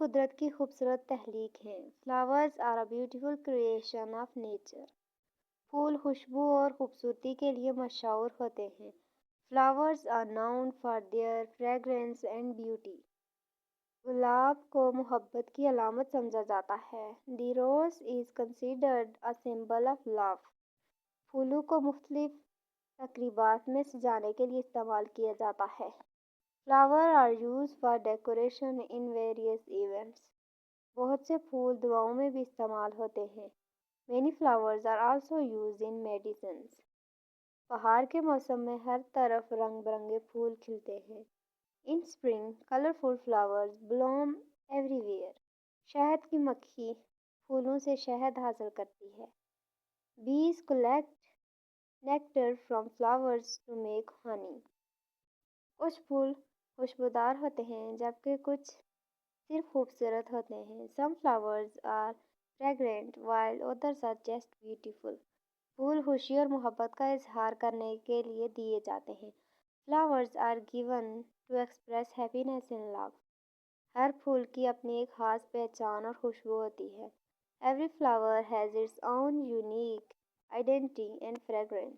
قدرت کی خوبصورت تخلیق ہیں۔ Flowers are a beautiful creation of nature. پھول خوشبو اور خوبصورتی کے لیے مشہور ہوتے ہیں۔ Flowers are known for their fragrance and beauty. گلاب کو محبت کی علامت سمجھا جاتا ہے۔ The rose is considered a symbol of love. پھولوں کو مختلف تقریبات میں سجانے کے لیے استعمال کیا جاتا ہے۔ Flowers are used for decoration in various events. بہت سے پھول دعاؤں میں بھی استعمال ہوتے ہیں۔ Many flowers are also used in medicines. بہار کے موسم میں ہر طرف رنگ برنگے پھول کھلتے ہیں۔ In spring colourful flowers bloom everywhere. شہد کی مکھی پھولوں سے شہد حاصل کرتی ہے۔ Bees collect nectar from flowers to make honey. کچھ پھول خوشبودار ہوتے ہیں جبکہ کچھ صرف خوبصورت ہوتے ہیں۔ Some flowers are fragrant while others are just beautiful۔ پھول خوشی اور محبت کا اظہار کرنے کے لیے دیے جاتے ہیں۔ Flowers are given to express happiness and love۔ ہر پھول کی اپنی ایک خاص پہچان اور خوشبو ہوتی ہے۔ Every flower has its own unique identity and fragrance۔